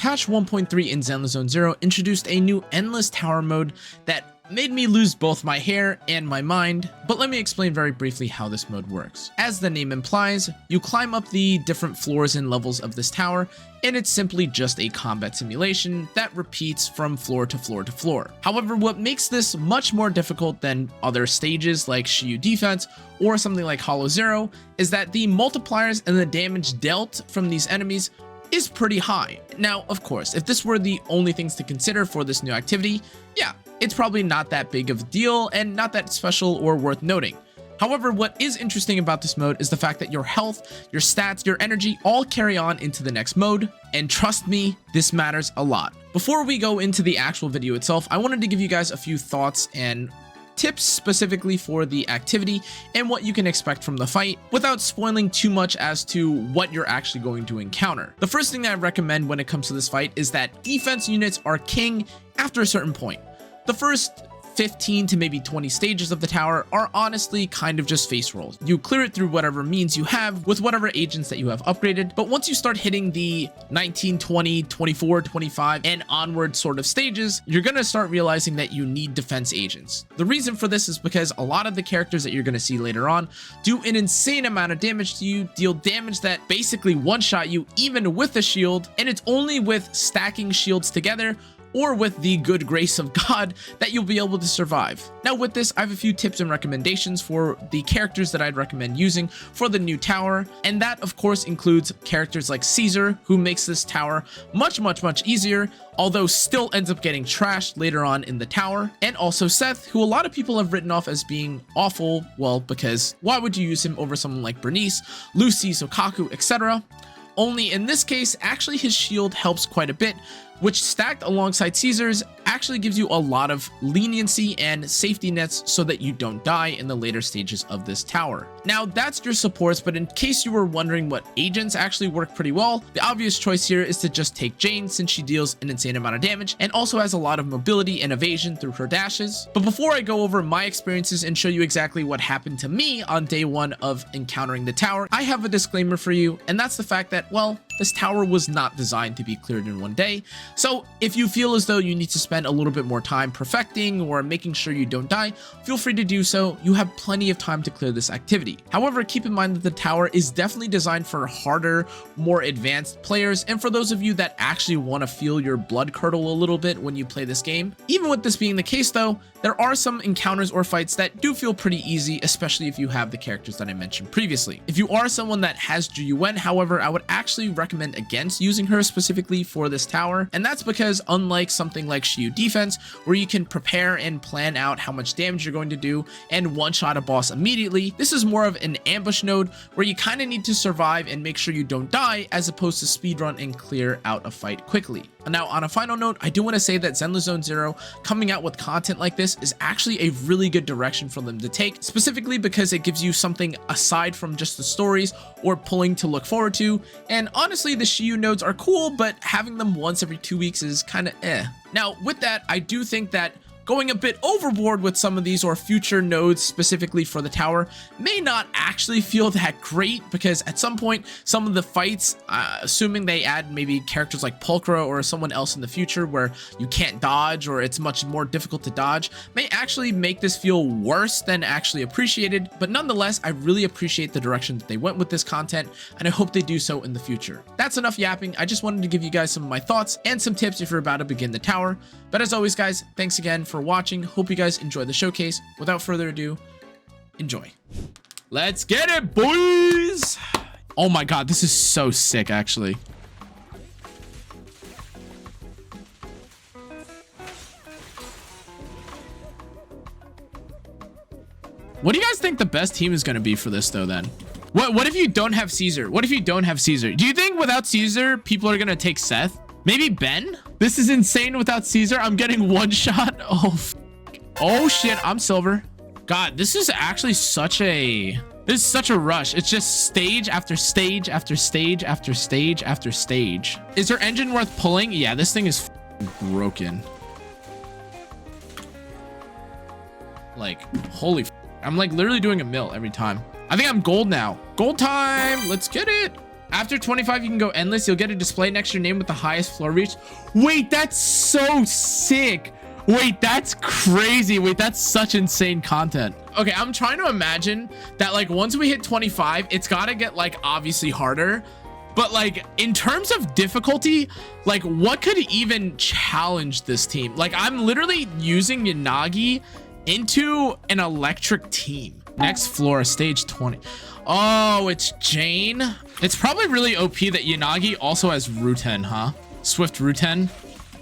patch 1.3 in ZenlessZoneZero introduced a new endless tower mode that made me lose both my hair and my mind, but let me explain very briefly how this mode works. As the name implies, you climb up the different floors and levels of this tower, and it's simply just a combat simulation that repeats from floor to floor to floor. However, what makes this much more difficult than other stages like Shiyu Defense or something like Hollow Zero is that the multipliers and the damage dealt from these enemies is pretty high. Now, of course, if this were the only things to consider for this new activity, yeah, it's probably not that big of a deal and not that special or worth noting. However, what is interesting about this mode is the fact that your health, your stats, your energy all carry on into the next mode, and trust me, this matters a lot. Before we go into the actual video itself, I wanted to give you guys a few thoughts and tips specifically for the activity and what you can expect from the fight without spoiling too much as to what you're actually going to encounter. The first thing that I recommend when it comes to this fight is that defense units are king after a certain point. The first 15 to maybe 20 stages of the tower are honestly kind of just face rolls. You clear it through whatever means you have with whatever agents that you have upgraded, but once you start hitting the 19, 20, 24, 25 and onward sort of stages, you're gonna start realizing that you need defense agents. The reason for this is because a lot of the characters that you're gonna see later on do an insane amount of damage to you, deal damage that basically one-shot you even with a shield, and it's only with stacking shields together or with the good grace of God that you'll be able to survive. Now with this, I have a few tips and recommendations for the characters that I'd recommend using for the new tower, and that of course includes characters like Caesar, who makes this tower much easier, although still ends up getting trashed later on in the tower, and also Seth, who a lot of people have written off as being awful, well, because why would you use him over someone like Bernice, Lucy, Sokaku, etc.? Only in this case, actually his shield helps quite a bit, which stacked alongside Caesar's actually gives you a lot of leniency and safety nets so that you don't die in the later stages of this tower. Now that's your supports, but in case you were wondering what agents actually work pretty well, the obvious choice here is to just take Jane, since she deals an insane amount of damage and also has a lot of mobility and evasion through her dashes. But before I go over my experiences and show you exactly what happened to me on day one of encountering the tower, I have a disclaimer for you, and that's the fact that, well, this tower was not designed to be cleared in one day. So if you feel as though you need to spend a little bit more time perfecting or making sure you don't die, feel free to do so. You have plenty of time to clear this activity. However, keep in mind that the tower is definitely designed for harder, more advanced players, and for those of you that actually want to feel your blood curdle a little bit when you play this game. Even with this being the case though, there are some encounters or fights that do feel pretty easy, especially if you have the characters that I mentioned previously. If you are someone that has Juyuan, however, I would actually recommend against using her specifically for this tower, and that's because unlike something like Shiyu Defense, where you can prepare and plan out how much damage you're going to do and one-shot a boss immediately, this is more of an ambush node where you kind of need to survive and make sure you don't die, as opposed to speedrun and clear out a fight quickly. Now, on a final note, I do want to say that ZenlessZoneZero coming out with content like this is actually a really good direction for them to take, specifically because it gives you something aside from just the stories or pulling to look forward to. And honestly, the Shiyu nodes are cool, but having them once every 2 weeks is kind of eh. Now, with that, I do think that going a bit overboard with some of these or future nodes specifically for the tower may not actually feel that great, because at some point some of the fights, assuming they add maybe characters like Pulchra or someone else in the future where you can't dodge or it's much more difficult to dodge, may actually make this feel worse than actually appreciated. But nonetheless, I really appreciate the direction that they went with this content, and I hope they do so in the future. That's enough yapping. I just wanted to give you guys some of my thoughts and some tips if you're about to begin the tower. But as always guys, thanks again for watching. Hope you guys enjoyed the showcase. Without further ado, enjoy. Let's get it, boys! Oh my god, this is so sick actually. What do you guys think the best team is going to be for this though then? What if you don't have Caesar? What if you don't have Caesar? Do you think without Caesar people are going to take Seth? Maybe Ben? This is insane without Caesar. I'm getting one shot. Oh shit, I'm silver. God, this is actually such a rush. It's just stage after stage after stage after stage after stage. Is her engine worth pulling? Yeah, this thing is broken. Like, holy I'm like literally doing a mill every time. I think I'm gold now. Gold time. Let's get it. After 25, you can go endless. You'll get a display next to your name with the highest floor reach. Wait, that's so sick. Wait, that's crazy. Wait, that's such insane content. Okay, I'm trying to imagine that like once we hit 25, it's got to get like obviously harder. But like in terms of difficulty, like what could even challenge this team? Like I'm literally using Yanagi into an electric team. Next floor, stage 20. Oh, it's Jane. It's probably really OP that Yanagi also has Ruten, huh? Swift Ruten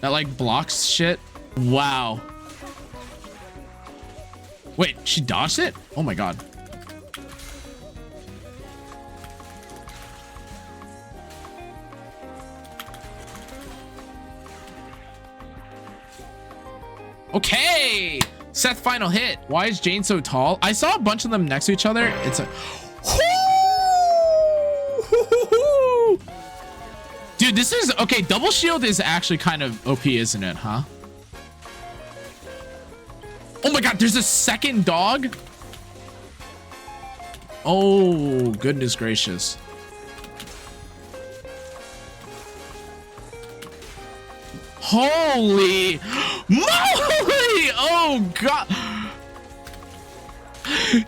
that like blocks shit. Wow. Wait, she dodged it? Oh my god. Okay. Seth final hit. Why is Jane so tall? I saw a bunch of them next to each other. It's a dude, this is okay. Double shield is actually kind of OP, isn't it, huh? Oh my god, there's a second dog. Oh, goodness gracious. Holy moly! Oh god.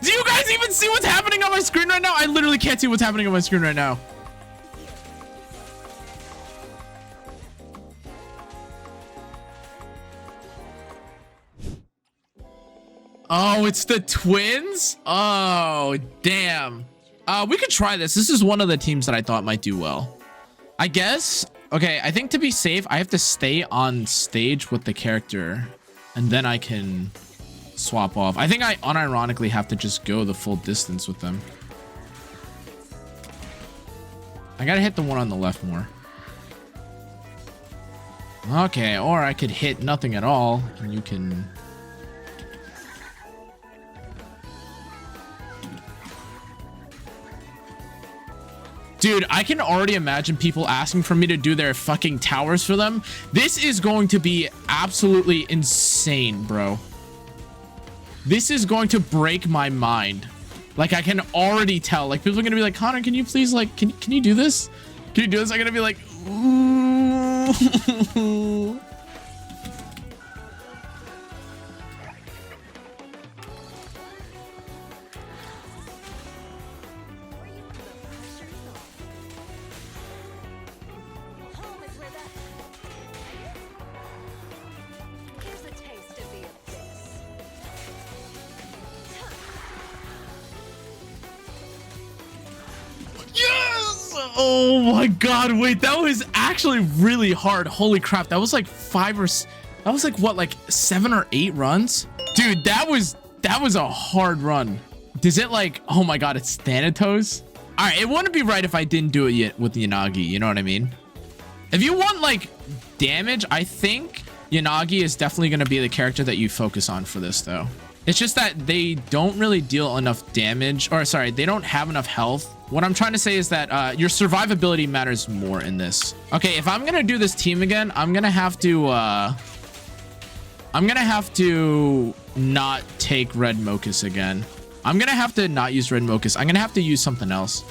Do you guys even see what's happening on my screen right now? I literally can't see what's happening on my screen right now. Oh, it's the twins? Oh, damn. We could try this. This is one of the teams that I thought might do well. I guess. Okay, I think to be safe, I have to stay on stage with the character. And then I can swap off. I think I unironically have to just go the full distance with them. I gotta hit the one on the left more. Okay, or I could hit nothing at all. And you can... Dude, I can already imagine people asking for me to do their fucking towers for them. This is going to be absolutely insane, bro. This is going to break my mind. Like, I can already tell. Like, people are going to be like, Connor, can you please, like, can you do this? Can you do this? I'm going to be like, ooh. Yes! Oh my god, wait, that was actually really hard. Holy crap, that was like that was like what, like 7 or 8 runs? Dude, that was a hard run. Does it like, oh my god, it's Thanatos? All right, it wouldn't be right if I didn't do it yet with Yanagi, you know what I mean? If you want like damage, I think Yanagi is definitely going to be the character that you focus on for this though. It's just that they don't really deal enough damage, or sorry, they don't have enough health. What I'm trying to say is that your survivability matters more in this. Okay, if I'm gonna do this team again, I'm gonna have to not take Red Mochus again. I'm gonna have to not use Red Mochus. I'm gonna have to use something else.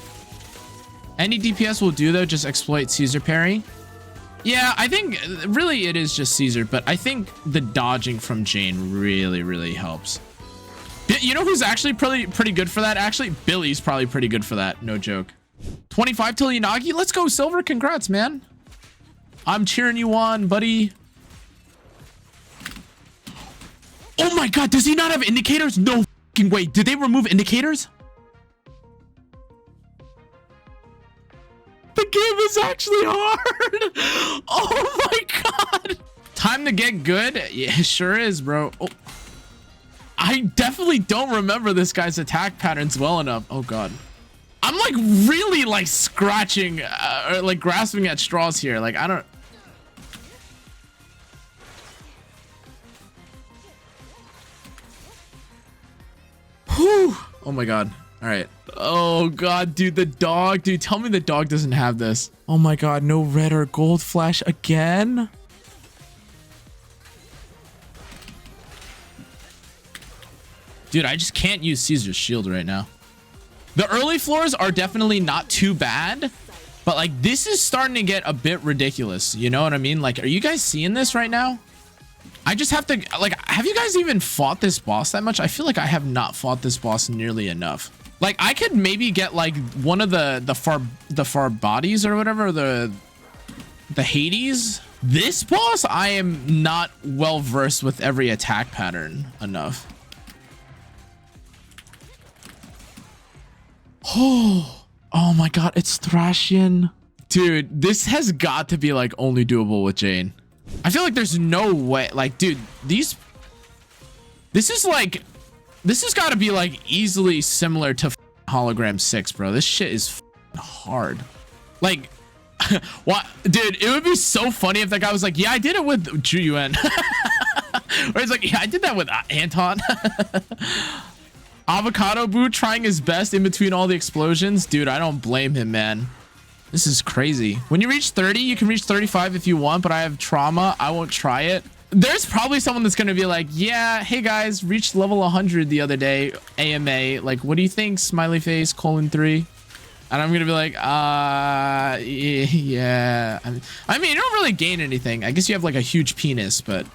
Any DPS will do though, just exploit Caesar parry. Yeah, I think really it is just Caesar, but I think the dodging from Jane really helps. You know who's actually pretty good for that? Actually, Billy's probably pretty good for that. No joke. 25 till Yanagi. Let's go, Silver. Congrats, man. I'm cheering you on, buddy. Oh my god, does he not have indicators? No fucking way. Did they remove indicators? The game is actually hard. Oh my god. Time to get good. Yeah, it sure is, bro. Oh. I definitely don't remember this guy's attack patterns well enough. Oh god. I'm like really like scratching or like grasping at straws here. Like I don't. Whew. Oh my god. All right. Oh god, dude, the dog. Dude, tell me the dog doesn't have this. Oh my god, no red or gold flash again. Dude, I just can't use Caesar's shield right now. The early floors are definitely not too bad. But like, this is starting to get a bit ridiculous. You know what I mean? Like, are you guys seeing this right now? I just have to, like, have you guys even fought this boss that much? I feel like I have not fought this boss nearly enough. Like, I could maybe get like one of the far bodies or whatever, the Hades. This boss, I am not well versed with every attack pattern enough. Oh my god, it's Thrashian. Dude, this has got to be like only doable with Jane. I feel like there's no way. Like, dude, this has got to be like easily similar to Hologram 6, bro. This shit is hard. Like, what, dude? It would be so funny if that guy was like, "Yeah, I did it with Chu Yuan," or he's like, "Yeah, I did that with Anton." Avocado Boot trying his best in between all the explosions. Dude, I don't blame him, man. This is crazy. When you reach 30, you can reach 35 if you want, but I have trauma. I won't try it. There's probably someone that's going to be like, yeah, hey guys, reached level 100 the other day, AMA. Like, what do you think, smiley face, :3? And I'm going to be like, yeah. I mean, you don't really gain anything. I guess you have like a huge penis, but...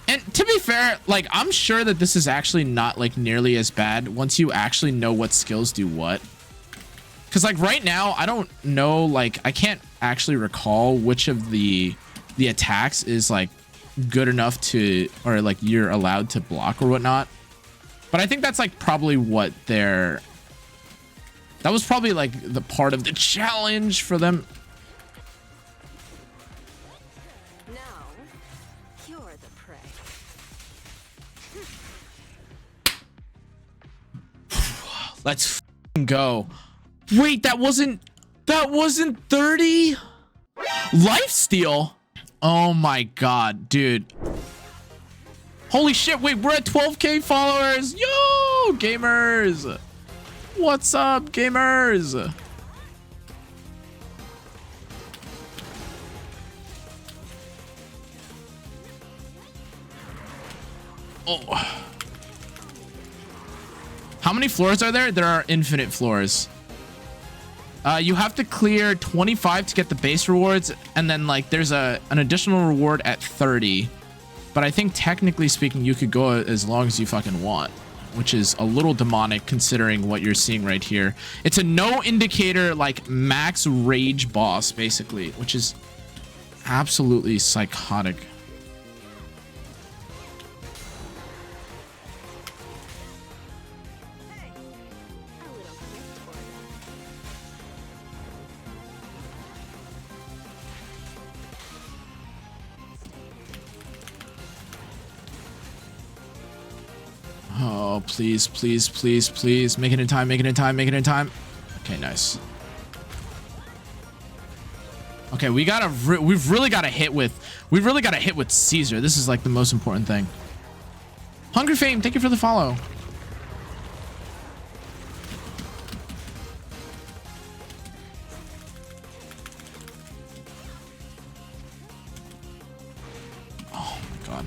And to be fair, like, I'm sure that this is actually not like nearly as bad once you actually know what skills do what. Because like right now, I don't know, like, I can't actually recall which of the attacks is like good enough to, or like you're allowed to block or whatnot. But I think that's like probably what that was probably like the part of the challenge for them. Let's go. Wait, that wasn't 30? Lifesteal? Oh my god, dude. Holy shit, wait, we're at 12k followers. Yo, gamers. What's up, gamers? Oh. How many floors are there? There are infinite floors. You have to clear 25 to get the base rewards, and then like there's an additional reward at 30. But I think technically speaking, you could go as long as you fucking want, which is a little demonic considering what you're seeing right here. It's a no indicator, like max rage boss basically, which is absolutely psychotic. Oh, please, please, please, please. Make it in time, make it in time, make it in time. Okay, nice. Okay, we've really got to hit with Caesar. This is like the most important thing. Hunger Fame, thank you for the follow. Oh my god.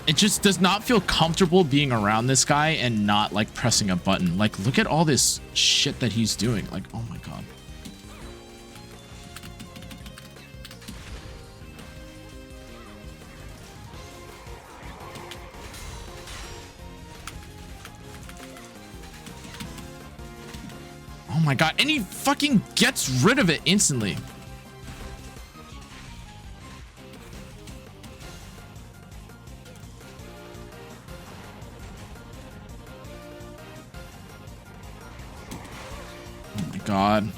It just does not feel comfortable being around this guy and not like pressing a button. Like, look at all this shit that he's doing. Like, oh my god. Oh my god. And he fucking gets rid of it instantly. God.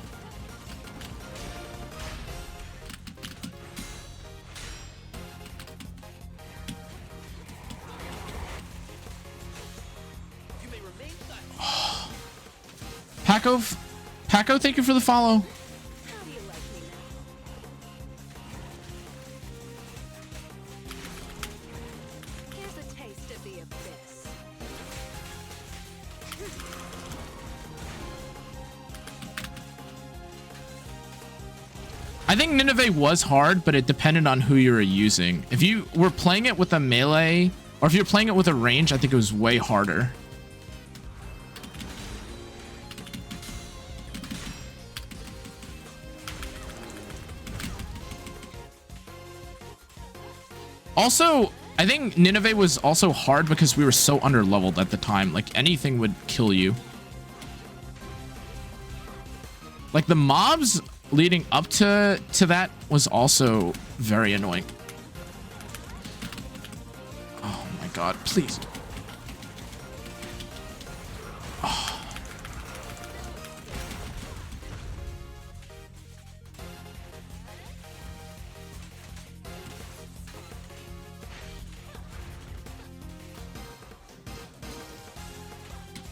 Paco, thank you for the follow. I think Nineveh was hard, but it depended on who you were using. If you were playing it with a melee, or if you're playing it with a range, I think it was way harder. Also, I think Nineveh was also hard because we were so underleveled at the time. Like, anything would kill you. Like, the mobs leading up to that was also very annoying. Oh my god, please. Oh.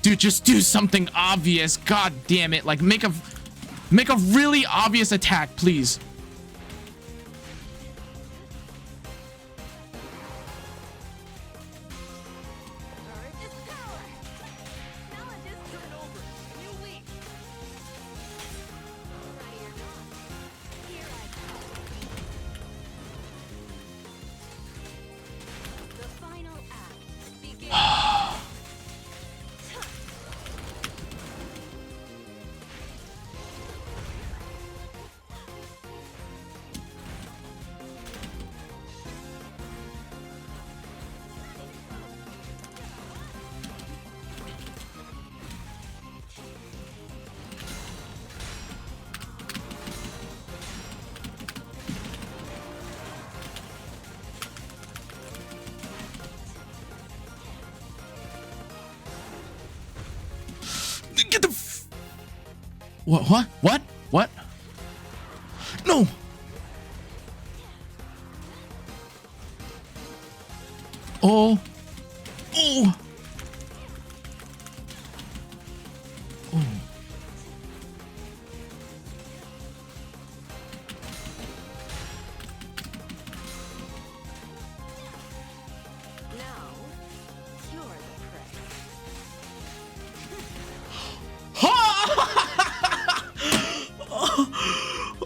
Dude, just do something obvious. God damn it. Like, make a really obvious attack, please. Get the what? No. Oh. Oh. Oh.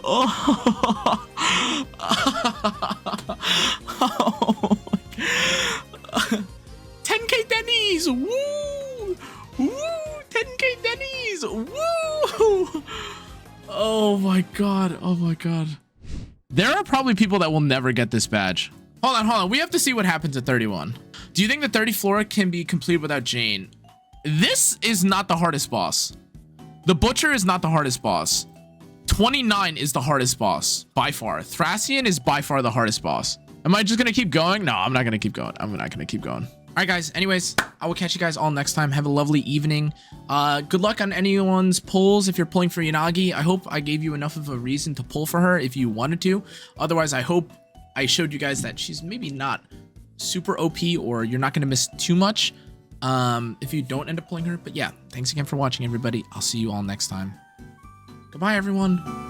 Oh. 10k Denny's. Woo! Woo! 10k Denny's. Woo! Oh my god. Oh my god. There are probably people that will never get this badge. Hold on. We have to see what happens at 31. Do you think the 30 floor can be completed without Jane? This is not the hardest boss. The Butcher is not the hardest boss. 29 is the hardest boss by far. Thracian is by far the hardest boss. Am I just gonna keep going? No, I'm not gonna keep going. I'm not gonna keep going. All right, guys. Anyways, I will catch you guys all next time. Have a lovely evening. Good luck on anyone's pulls if you're pulling for Yanagi. I hope I gave you enough of a reason to pull for her if you wanted to. Otherwise, I hope I showed you guys that she's maybe not super OP or you're not gonna miss too much if you don't end up pulling her. But yeah, thanks again for watching, everybody. I'll see you all next time. Goodbye, everyone.